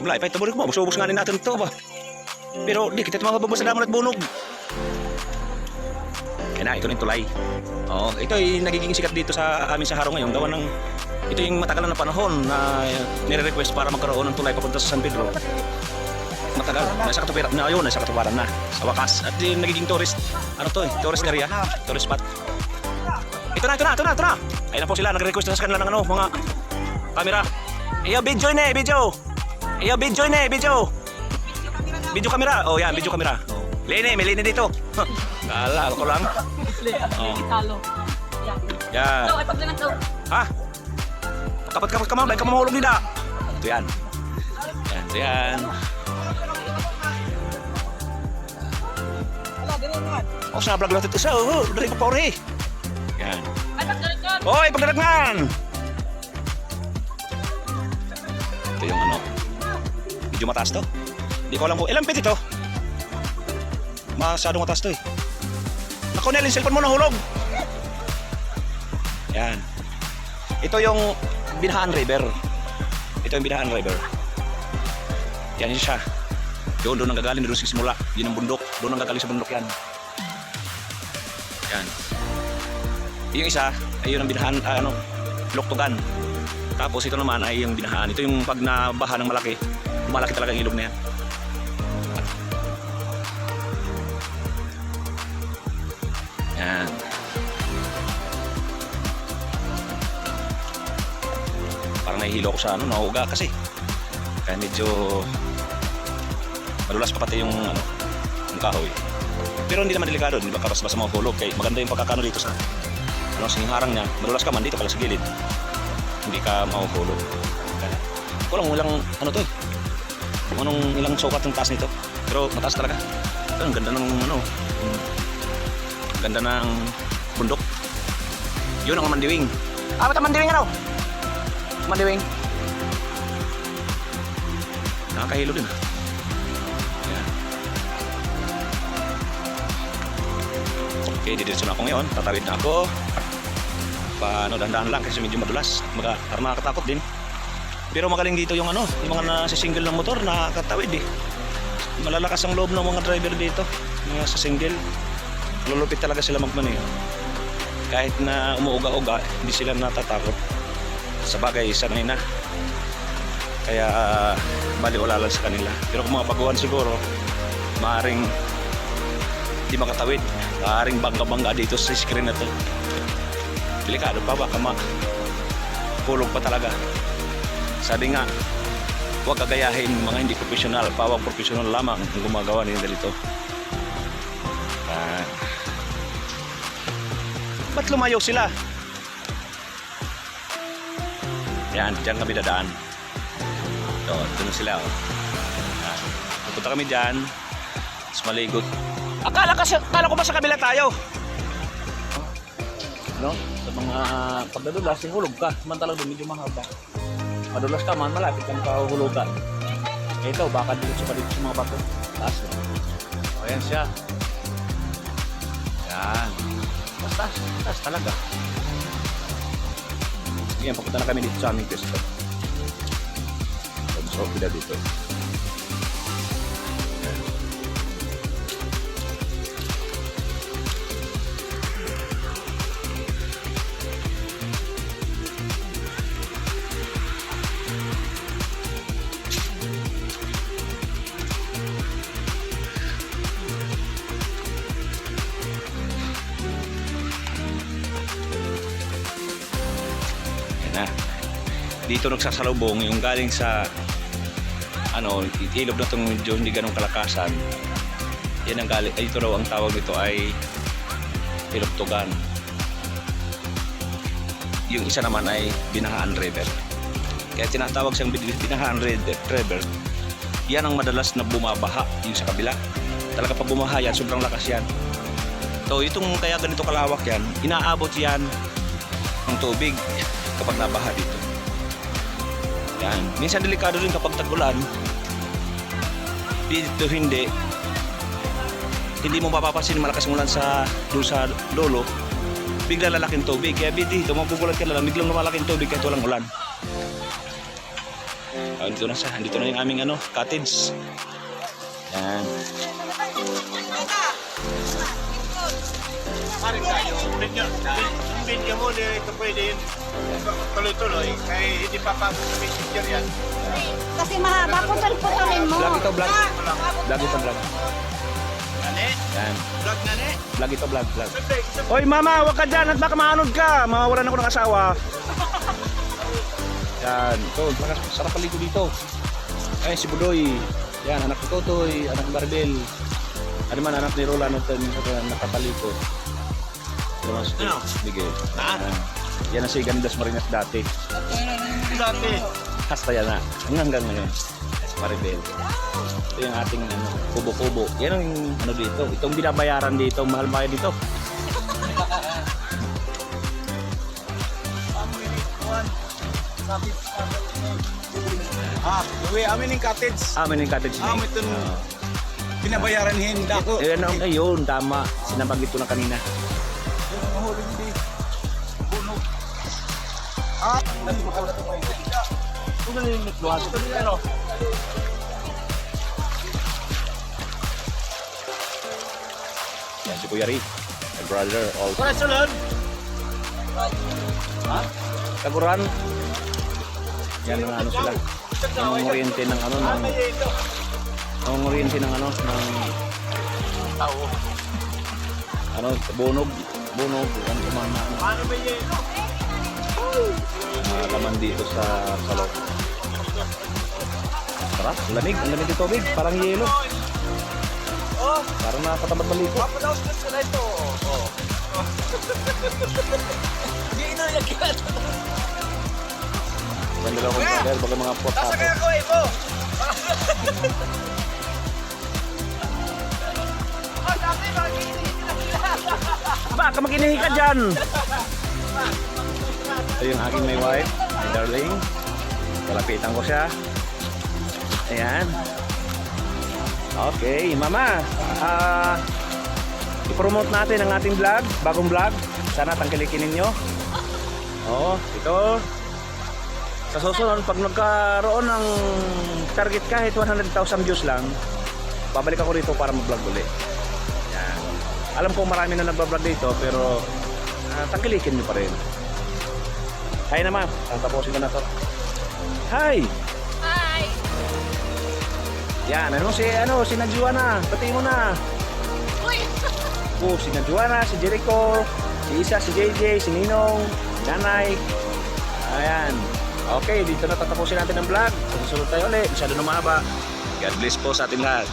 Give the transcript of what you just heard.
Wala, ipahitabunin ko mo. Busubos nga natin ito ba? Pero di kita mababasa naman at bunog. Kaya na, ito na yung tulay. Oo, ito ay nagiging sikat dito sa amin sa Haro ngayon. Gawa ng, ito yung matagal na panahon na nire-request para magkaroon ng tulay papunta sa San Pedro. Matagal. Nasa katuparan na yun, nasa katuparan na. Sa wakas. At yung nagiging tourist, ano to eh, tourist area, tourist spot. Ito na. Ayun na po sila, nagre-request na sa kanila ng ano, mga camera. Iyo, video na eh, video. Iyo, video na eh, video. Video camera. Oh, yan, video camera. Lene, may lene dito. Kala ko lang. Oh. Yan. Ha? Kapat-kapat ka man, ka mamahulog nila. Ito yan. Ito yan. Oh, sa vlog natin ito sa. Oh, dari ko pa rin. Yan. Hoy, pagdaragnan! Ito yung ano. Medyo mataas to. Hindi ko alam po. Ilang feet ito? Masyadong mataas to eh. Naku, Nel, yung cellphone mo nahulog. Yan. Ito yung Binahaan River. Ito yung Binahaan River. Yan siya. Doon ang gagaling, doon sa simula. Yun ang bundok. Doon ang gagaling sa bundok yan. Yan. Yung isa ay yun ang Binahaan, Loktogan. Tapos ito naman ay yung Binahaan. Ito yung pag nabaha ng malaki, malaki talaga ang ilog na yan. Yan. Parang nahihilo ko sa nauuga kasi. Kaya medyo madulas pa pati yung yung kahoy. Pero hindi naman delikado, hindi ba basta mahulog. Kaya maganda yung pagkakano dito sa singharang niya. Madulas ka man dito pala sa gilid. Hindi ka mahuhulog. Kulang ilang ano to eh. Anong ilang sukat ng taas nito. Pero mataas talaga. Ito, ang ganda ng ganda ng bundok. Yun ang Mandiwing. Ba't ang Mandiwing ano? Mandiwing. Nakakahilo din. Yan. Okay, didiretso na ako ngayon. Tatawid na ako. Dahan-dahan lang kasi medyo madulas. Parang nakakatakot din. Pero magaling dito yung yung mga nasa-single ng motor, nakakatawid eh. Malalakas ang loob ng mga driver dito. Mga sa single. Lulupit talaga sila magmaneho. Kahit na umuuga-uga, hindi sila natatakot. Sa bagay, sanay na. Kaya baliwala lang sa kanila. Pero kung mga baguhan siguro, maaaring hindi makatawid. Maaaring bangga-bangga dito sa screen na to. Delikado pa, baka makulog pa talaga. Sabi nga, huwag kagayahin mga hindi profesional. Pawang profesional lamang ang gumagawa nila dito. Ba't lumayo sila? Yan, dyan kami dadaan. Ito na sila. Pupunta kami dyan. Tapos maligot. Akala ko ba sa kabila tayo? No? Sa mga pagdadulas, hulog ka. Samantalang doon, medyo mahaba. Madulas ka man, malapit kang kahulugan. Ito, baka dito sa mga bato. Taas. O, yan siya. Yan. Taas talaga. Yan, papunta na kami dito sa aming pwesto. So, pila dito. Dito nagsasalubong yung galing sa ilog na itong medyo hindi ganong kalakasan. Yan ang galing, ito raw ang tawag nito ay Iloktogan. Yung isa naman ay Binahaan River. Kaya tinatawag siyang Binahaan River. Yan ang madalas na bumabaha yung sa kabila. Talaga pag bumaha yan, sobrang lakas yan. So itong kaya ganito kalawak yan, inaabot yan ng tubig kapag nabaha dito. Yan. Minsan delikado rin kapag tag-ulan. Dito hindi mo mapapansin malakas ng ulan doon sa lolo. Bigla lalaking tubig. Kaya dito magugulat ka lang, biglang lumalaking tubig kahit walang ulan. Dito na yung aming ano, cottage. Yan. Pare tayo, video mo dito pwede yun tuloy-tuloy kaya hindi pa pagod sa messenger yan. Kasi mahaba, putol-putulin mo. Vlog ito, vlog. Vlog ito, vlog. Gani? Yan. Vlog gani? Vlog ito, vlog. Hoy mama, wag ka dyan at baka maanod ka. Mawawalan ako ng asawa. Yan. Ito, sarap paligo dito. Ay, si Budoy. Yan, anak ni Totoy, anak ni Barbel. Ano man, anak ni Roland at nakapalikot. Ano? Miguel. Yan ang si Gandas Marinas dati. Dati. Hasta yan na. Hanggang ngayon. Maribel. Ito yung ating ano, kubo-kubo. Yan ang ano dito. Itong binabayaran dito. Mahal ba dito? Uwi amin yung cottage. Amin yung cottage na. Amin itong binabayaran hindi ako. Ayun, tama. Sinabanggit ko na kanina. Mahulog hindi. Bunog. Ano ba ka ito kayo? Ito na yung nagluwas. Ito na ano? Yan si Kuya Rick. My brother also. Para sulod. Ha? Kaguran. Yan ang ano sila. Ang oriente ng ano ng ang oriente ng ano ng Tao. ano bunog ano kumana Paano ba yelo? laman dito sa loob. Sarap, ang lamig ng tubig, parang yelo. Oh, Parang nakatamad maligo. papadaos ka sa ito. Oh. Hindi na nagkilat. Mandala ko brother, baga mga pot Nasa kaya ko eh po. Oh, dami ba? Baka maginihi ka dyan. Ito yung aking may wife, my darling. Kalapitan ko siya. Ayan. Okay, mama. I-promote natin ang ating vlog, bagong vlog. Sana tangkilikin ninyo. Oo, ito. Sa susunod, pag nagkaroon ng target kahit 100,000 views lang, babalik ako rito para mag-vlog ulit. Yan. Alam ko marami na nagbablog dito, pero tangkilikin nyo pa rin. Hi naman, tatapusin ko na to. Hi! Hi! Yan, si Nadjuana, pati mo na. Uy! Oh, si Nadjuana, si Jericho, si Isa, si JJ, si Ninong, Nanay. Ayan. Okay, dito na tatapusin natin ang vlog. Susunod tayo ulit. Masyado na mahaba. God bless po sa ating lahat.